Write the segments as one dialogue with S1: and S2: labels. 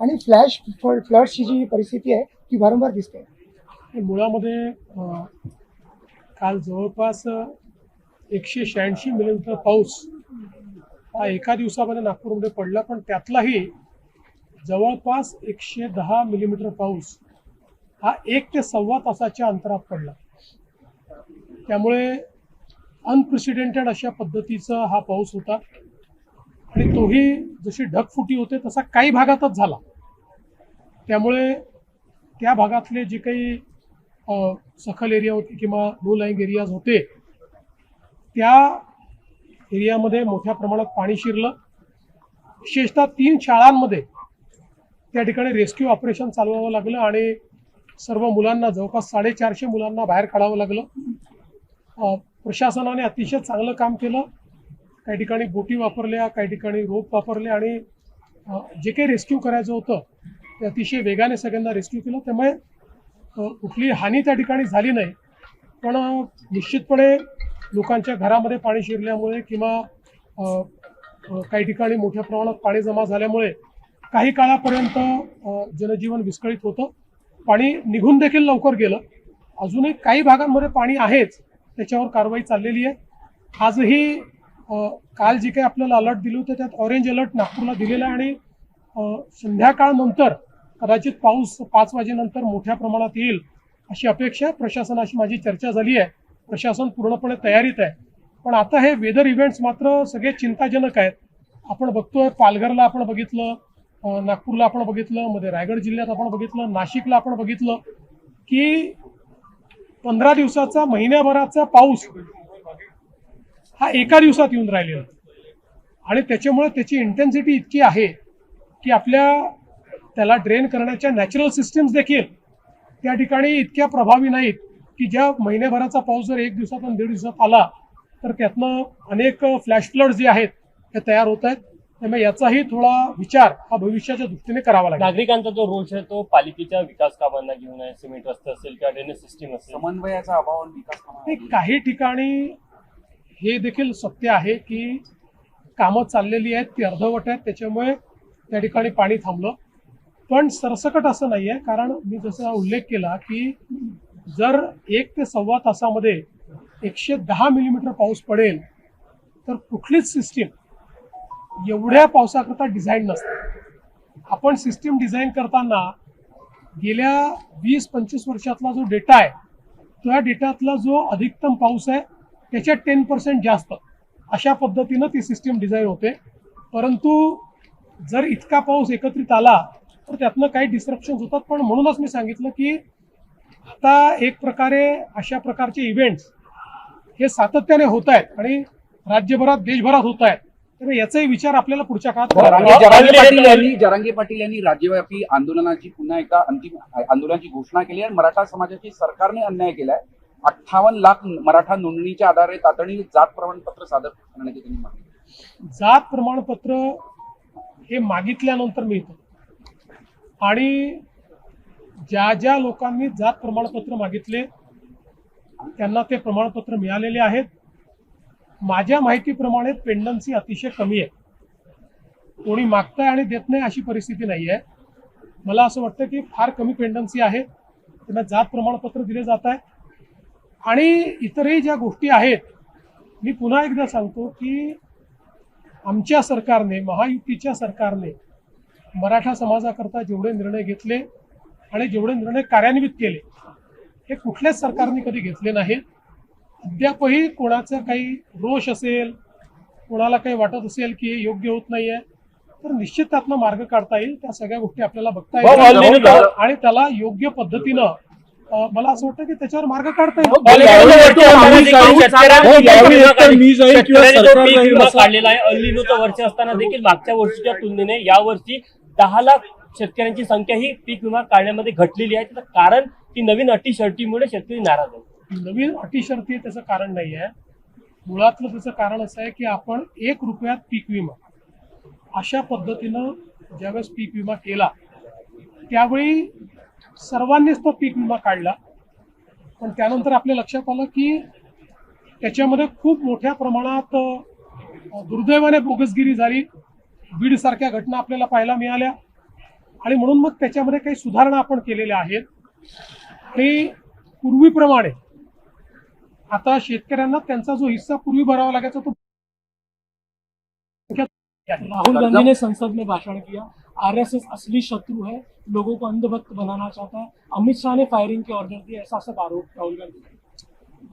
S1: आणि फ्लडची जी परिस्थिती आहे ती वारंवार दिसते.
S2: मुळामध्ये काल जवळपास 186 मिलीमीटर पाऊस हा एका दिवसामध्ये नागपूरमध्ये पडला, पण त्यातलाही जवळपास 110 मिलीमीटर पाऊस हा 1 ते सव्वा तासाच्या अंतरात पडला. त्यामुळे अनप्रेसिडेंटेड अशा पद्धतीचा हा पाऊस होता आणि तोही जशी ढगफुटी होते तसा काही भागातच झाला. त्यामुळे त्या भागातले जे काही सखल एरिया होते किंवा लो लाईंग एरियाज होते त्या एरियामध्ये मोठ्या प्रमाणात पाणी शिरलं. विशेषतः 3 शाळांमध्ये त्या ठिकाणी रेस्क्यू ऑपरेशन चालवावं लागलं आणि सर्व मुलांना, जवळपास 450 मुलांना बाहेर काढावं लागलं. प्रशासनाने अतिशय चांगलं काम केलं. काही ठिकाणी बोटी वापरल्या, काही ठिकाणी रोप वापरले आणि जे काही रेस्क्यू करायचं होतं ते अतिशय वेगाने सगळ्यांना रेस्क्यू केलं. त्यामुळे कुठलीही हानी त्या ठिकाणी झाली नाही. पण निश्चितपणे लोकांच्या घरामध्ये पाणी शिरल्यामुळे किंवा काही ठिकाणी मोठ्या प्रमाणात पाणी जमा झाल्यामुळे काही काळापर्यंत जनजीवन विस्कळीत होतं. पाणी निघून देखील लवकर गेलं. अजूनही काही भागांमध्ये पाणी आहेच, त्याच्यावर कारवाई चाललेली आहे. आजही काल जे काही आपल्याला अलर्ट दिलं होतं त्यात ऑरेंज अलर्ट नागपूरला दिलेला आहे आणि संध्याकाळनंतर कदाचित पाऊस 5 वाजेनंतर मोठ्या प्रमाणात येईल अशी अपेक्षा आहे. प्रशासनाशी माझी चर्चा झाली आहे. प्रशासन पूर्णपणे तयारीत आहे. पण आता हे वेदर इव्हेंट्स मात्र सगळे चिंताजनक आहेत. आपण बघतोय पालघरला आपण बघितलं, नागपूरला आपण बघितलं, मध्ये रायगड जिल्ह्यात आपण बघितलं, नाशिकला आपण बघितलं की 15 दिवसाचा, महिन्याभराचा पाऊस हा एका दिवसात येऊन राहिलेला आणि त्याच्यामुळे त्याची इंटेन्सिटी इतकी आहे की आपल्या त्याला ड्रेन करण्याच्या नॅचरल सिस्टीम्स देखील त्या ठिकाणी इतक्या प्रभावी नाहीत की ज्या महिन्याभराचा पाऊस जर 1 दिवसात आणि 1.5 दिवसात आला तर त्यातनं अनेक फ्लॅश फ्लड्स जे आहेत ते तयार होत आहेत. त्यामुळे याचाही थोडा विचार हा भविष्याच्या दृष्टीने करावा लागेल.
S3: नागरिकांचा जो रोष आहे तो पालिकेच्या विकास कामांना घेऊन आहे. सिमेंट रस्ते असेल किंवा ड्रेनेज सिस्टीम असेल,
S4: समन्वयाचा अभाव आणि विकास कामांना
S2: काही ठिकाणी हे देखील सत्य आहे की कामं चाललेली आहेत, ती अर्धवट आहेत, त्याच्यामुळे त्या ठिकाणी पाणी थांबलं. पण सरसकट असं नाही आहे, कारण मी जसा उल्लेख केला की जर 1 ते सव्वा तासामध्ये 110 मिलीमीटर पाऊस पडेल तर कुठलीच सिस्टीम एवढ्या पावसाकरता डिझाईन नसते. आपण सिस्टीम डिझाईन करताना गेल्या 20-25 वर्षातला जो डेटा आहे त्या डेटातला जो अधिकतम पाऊस आहे त्याच्यात 10% जास्त अशा पद्धतीनं ती सिस्टीम डिझाईन होते. परंतु जर इतका पाऊस एकत्रित आला तर त्यातनं काही डिस्ट्रप्शन्स होतात. पण म्हणूनच मी सांगितलं की आता एक प्रकारे अशा प्रकारचे इव्हेंट्स हे सातत्याने होत आहेत आणि राज्यभरात, देशभरात होत आहेत. त्यामुळे याचाही विचार आपल्याला पुढच्या काळात
S4: जरांगे पाटील यांनी राज्यव्यापी आंदोलनाची पुन्हा एकदा अंतिम आंदोलनाची घोषणा केली आहे. मराठा समाजाची सरकारने अन्याय केलाय. 58 लाख मराठा नोंदणीच्या आधारे तातडीने जात प्रमाणपत्र सादर करण्याची त्यांनी मागणी.
S2: जात प्रमाणपत्र हे मागितल्यानंतर मिळतं आणि ज्या ज्या लोकांनी जात प्रमाणपत्र मागितले त्यांना ते प्रमाणपत्र मिळालेले आहेत. माझ्या माहितीप्रमाणे पेंडन्सी अतिशय कमी आहे. कोणी मागताय आणि देत नाही अशी परिस्थिती नाही आहे. मला असं वाटतं की फार कमी पेंडन्सी आहे. त्यांना जात प्रमाणपत्र दिले जात आहे आणि इतरही ज्या गोष्टी आहेत, मी पुन्हा एकदा सांगतो की आमच्या सरकारने, महायुतीच्या सरकारने मराठा समाजाकरता जेवढे निर्णय घेतले आणि जेवढे निर्णय कार्यान्वित केले हे कुठल्याच सरकारने कधी घेतले नाहीत. अद्यापही कोणाचा काही रोष असेल, कोणाला काही वाटत असेल की हे योग्य होत नाहीये तर निश्चित त्यातनं मार्ग काढता येईल. त्या सगळ्या गोष्टी आपल्याला बघता येईल आणि त्याला योग्य पद्धतीनं मला असं वाटतं की त्याच्यावर मार्ग काढता येईल.
S3: काढलेला आहे. अल्निनोचं वर्ष असताना देखील मागच्या वर्षीच्या तुलनेने यावर्षी 10 लाख शेतकऱ्यांची संख्या ही पीक विमा काढण्यामध्ये घटलेली आहे. त्याचं कारण की नवीन अटी शर्तीमुळे शेतकरी नाराज आहेत.
S2: नवीन अटी शर्ती त्याचं कारण नाही आहे. मुळातलं त्याचं कारण असं आहे की आपण 1 रुपयात पीक विमा अशा पद्धतीनं ज्यावेळेस पीक विमा केला त्यावेळी सर्वांनीच तो पीक विमा काढला. पण त्यानंतर आपल्या लक्षात आलं की त्याच्यामध्ये खूप मोठ्या प्रमाणात दुर्दैवाने बोगसगिरी झाली. बीड सारख्या घटना आपल्याला पाहायला मिळाल्या आणि म्हणून मग त्याच्यामध्ये काही सुधारणा आपण केलेल्या आहेत आणि पूर्वीप्रमाणे आता शेतकऱ्यांना त्यांचा जो हिस्सा पूर्वी भरावा लागायचा तो
S5: राहुल गांधी ने संसद में भाषण किया, आरएसएस असली शत्रु है, लोगों को अंधभक्त बनाना चाहता है, अमित शाह ने फायरिंग के ऑर्डर दिए, ऐसा सब आरोप राहुल गांधी का।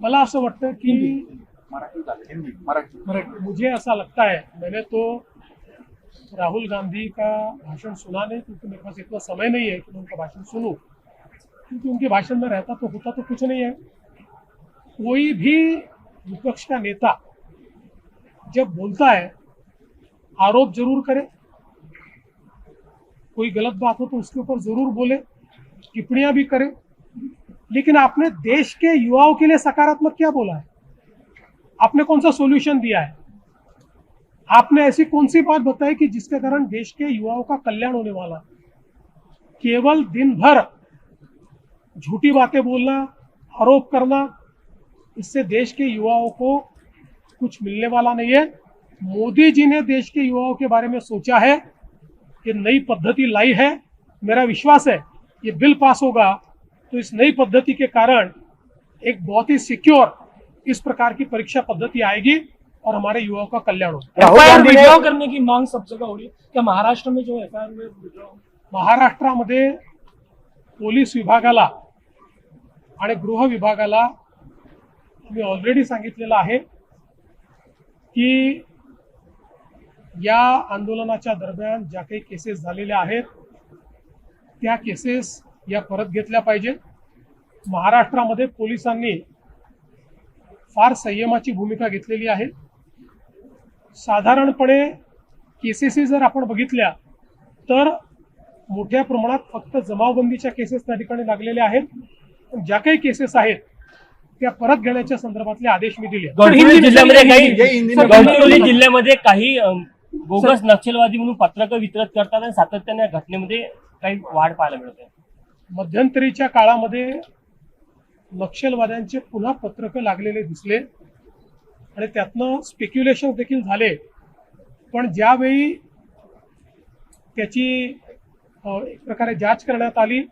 S2: मला असं वाटतं की
S4: मराठी
S2: मुझे ऐसा लगता है, मैंने तो राहुल गांधी का भाषण सुना नहीं क्योंकि मेरे पास इतना समय नहीं है कि मैं उनका भाषण सुनूं, क्योंकि उनके भाषण में रहता तो होता तो कुछ नहीं है। कोई भी विपक्ष का नेता जब बोलता है आरोप जरूर करे, कोई गलत बात हो तो उसके ऊपर जरूर बोले, टिप्पणियां भी करे, लेकिन आपने देश के युवाओं के लिए सकारात्मक क्या बोला है? आपने कौन सा सॉल्यूशन दिया है? आपने ऐसी कौन सी बात बताई कि जिसके कारण देश के युवाओं का कल्याण होने वाला? केवल दिन भर झूठी बातें बोलना, आरोप करना, इससे देश के युवाओं को कुछ मिलने वाला नहीं है। मोदी जी ने देश के युवाओं के बारे में सोचा है, ये नई पद्धति लाई है। मेरा विश्वास है ये बिल पास होगा तो इस नई पद्धति के कारण एक बहुत ही सिक्योर इस प्रकार की परीक्षा पद्धति आएगी और हमारे युवाओं का कल्याण होगा।
S5: एफआईआर विड्रॉ करने की मांग सब जगह हो रही है, क्या महाराष्ट्र में जो एफआईआर हुए विड्रॉ?
S2: महाराष्ट्रामध्ये पोलीस विभागाला आणि गृह विभागाला मी ऑलरेडी सांगितलेलं आहे की या आंदोलनाच्या दरम्यान ज्या काही केसेस झालेल्या आहेत त्या केसेस या परत घेतल्या पाहिजेत। महाराष्ट्रामध्ये पोलिसांनी फार संयमाची भूमिका घेतलेली आहे। साधारणपणे केसेस जर आपण बघितल्या तर मोठ्या प्रमाणात फक्त जमावबंदीच्या केसेस त्या ठिकाणी लागलेल्या आहेत, पण ज्या काही केसेस आहेत त्या परत घेण्याच्या संदर्भातले आदेश मी दिले।
S3: गडचिरोली जिल्ह्यामध्ये काही बोगस नक्षलवादी म्हणून पत्रकं वितरित करतात आणि सातत्याने या घटनेमध्ये काही वाढ पाहायला मिळते।
S2: मध्यंतरीच्या काळामध्ये नक्षलवाद्यांचे पुन्हा पत्रकं लागलेले दिसले आणि त्यातनं स्पेक्युलेशन देखील झाले, पण ज्यावेळी त्याची एक प्रकारे जांच करण्यात आली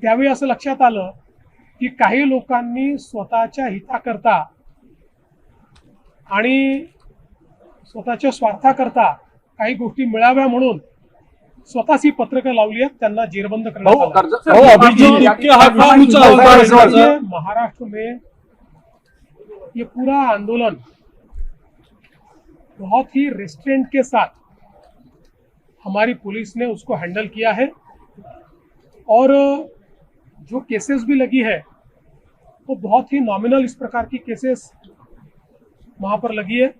S2: त्यावेळी असं लक्षात आलं की काही लोकांनी स्वतःच्या हिताकरता आणि स्वतःच्या स्वार्थाकरता काही गोष्टी मिळाव्या म्हणून स्वतःच ही पत्रकं लावली आहेत, त्यांना जेरबंद करण्यात आलं। महाराष्ट्र में ये पूरा आंदोलन बहुत ही रेस्ट्रेंट के साथ हमारी पुलिस ने उसको हैंडल किया है और जो केसेस भी लगी है वो बहुत ही नॉमिनल इस प्रकार की केसेस वहाँ पर लगी है।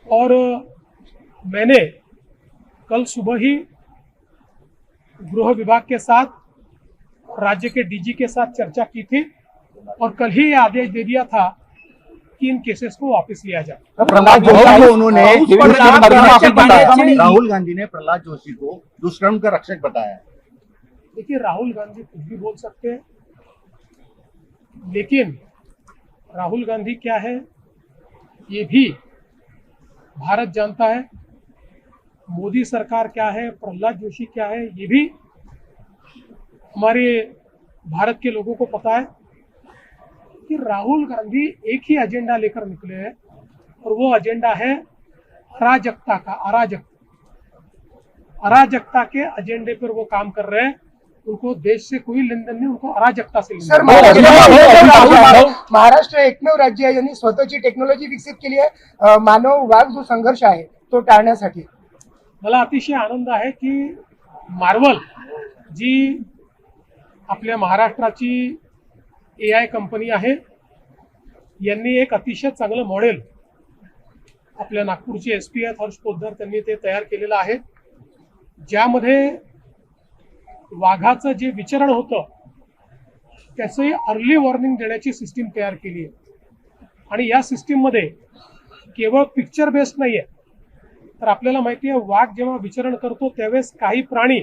S2: और मैंने कल सुबह ही गृह विभाग के साथ राज्य के डीजी के साथ चर्चा की थी और कल ही ये आदेश दे दिया था कि इन केसेस को वापस लिया जाए।
S6: प्रहलाद जोशी को उन्होंने राहुल गांधी ने प्रहलाद जोशी को दुष्कर्म का रक्षक बताया।
S2: देखिए राहुल गांधी कुछ भी बोल सकते हैं, लेकिन राहुल गांधी क्या है ये भी भारत जानता है, मोदी सरकार क्या है, प्रहलाद जोशी क्या है ये भी हमारे भारत के लोगों को पता है कि राहुल गांधी एक ही एजेंडा लेकर निकले हैं और वो एजेंडा है अराजकता का। अराजकता के एजेंडे पर वो काम कर रहे हैं। उनको देश से कोई लेन देन नहीं, उनको अराजकता से
S1: सर महाराष्ट्र एकमेव राज्य आहे ज्यांनी स्वतःची टेक्नॉलॉजी विकसित केली आहे मानव वाघ जो संघर्ष आहे तो टाळण्यासाठी।
S2: मला अतिशय आनंद आहे की मार्वल जी आपल्या महाराष्ट्राची AI कंपनी आहे यांनी एक अतिशय चांगलं मॉडेल आपल्या नागपूरचे SP आहेत हर्ष पोद्दार त्यांनी ते तयार केलेलं आहे, ज्यामध्ये वाघाचं जे विचरण होतं त्याचे अर्ली वॉर्निंग देण्याची सिस्टीम तयार केली आहे। आणि या सिस्टीममध्ये केवळ पिक्चर बेस्ड नाही आहे, तर आपल्याला माहिती आहे वाघ जेव्हा विचरण करतो त्यावेळेस काही प्राणी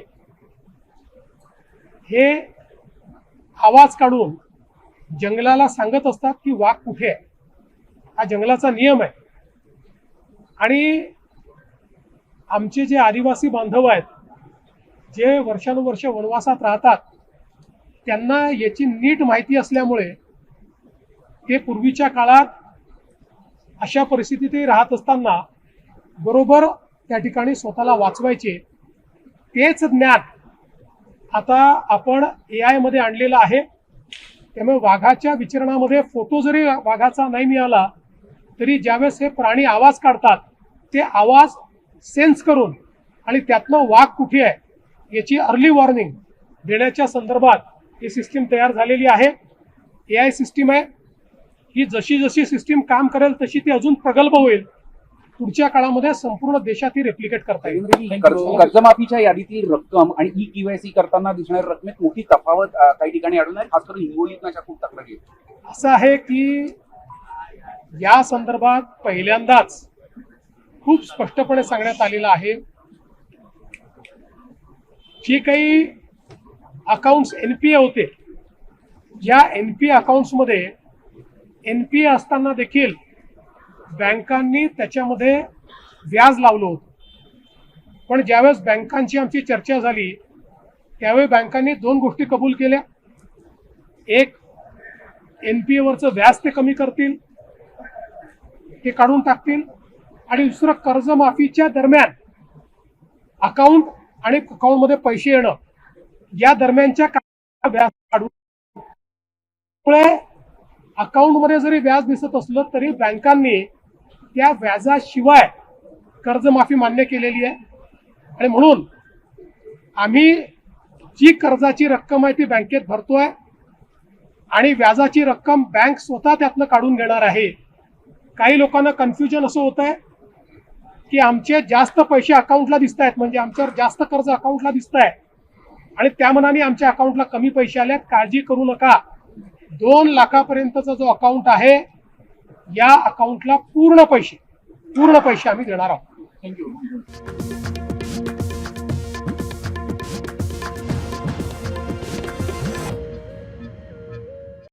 S2: हे आवाज काढून जंगलाला सांगत असतात की वाघ कुठे आहे। हा जंगलाचा नियम आहे। आणि आमचे जे आदिवासी बांधव आहेत जे वर्षानुवर्ष वनवासात राहतात त्यांना याची नीट माहिती असल्यामुळे ते पूर्वीच्या काळात अशा परिस्थितीतही राहत असताना बरोबर त्या ठिकाणी स्वतःला वाचवायचे. तेच ज्ञान आता आपण AI मध्ये आणलेलं आहे. त्यामुळे वाघाच्या विचरणामध्ये फोटो जरी वाघाचा नाही मिळाला तरी ज्यावेळेस हे प्राणी आवाज काढतात ते आवाज सेन्स करून आणि त्यातनं वाघ कुठे आहे याची अर्ली वॉर्निंग देण्याच्या संदर्भात ही सिस्टीम तयार झालेली आहे. AI सिस्टीम आहे ही. जशी जशी सिस्टीम काम करेल तशी ती अजून प्रगल्भ होईल. पुढच्या काळामध्ये संपूर्ण देशात ही रेप्लिकेट करता येईल.
S4: कर्जमाफीच्या यादीतील रक्कम आणि EKYC करताना दिसणाऱ्या रकमेत मोठी तफावत काही ठिकाणी आढळून आहे. खास करून हिंगोलीत अशा खूप तक्रारी आहेत.
S2: असं आहे की या संदर्भात पहिल्यांदाच खूप स्पष्टपणे सांगण्यात आलेलं आहे जे काही अकाउंट्स NPA होते या NPA अकाउंट्समध्ये NPA असताना देखील बँकांनी त्याच्यामध्ये व्याज लावलं होतं. पण ज्यावेळेस बँकांची आमची चर्चा झाली त्यावेळी बँकांनी 2 गोष्टी कबूल केल्या. एक, NPA वरचं व्याज ते कमी करतील, ते काढून टाकतील. आणि दुसरं, कर्जमाफीच्या दरम्यान अकाउंट आणि अकाउंटमध्ये पैसे येणं या दरम्यानच्या व्याज काढून अकाउंटमध्ये जरी व्याज दिसत असलं तरी बँकांनी त्या व्याजाशिवाय कर्जमाफी मान्य केलेली आहे. आणि म्हणून आम्ही जी कर्जाची रक्कम आहे ती बँकेत भरतोय आणि व्याजाची रक्कम बँक स्वतः त्यातनं काढून घेणार आहे. काही लोकांना कन्फ्युजन असं होत आहे की आमचे जास्त पैसे अकाउंटला दिसत आहेत, म्हणजे आमच्यावर जास्त कर्ज अकाउंटला दिसत आहे आणि त्या मनाने आमच्या अकाउंटला कमी पैसे आले. काळजी करू नका. 2 लाखापर्यंतचा जो अकाउंट आहे या अकाउंटला पूर्ण पैसे आम्ही देणार आहोत.
S5: थँक्यू.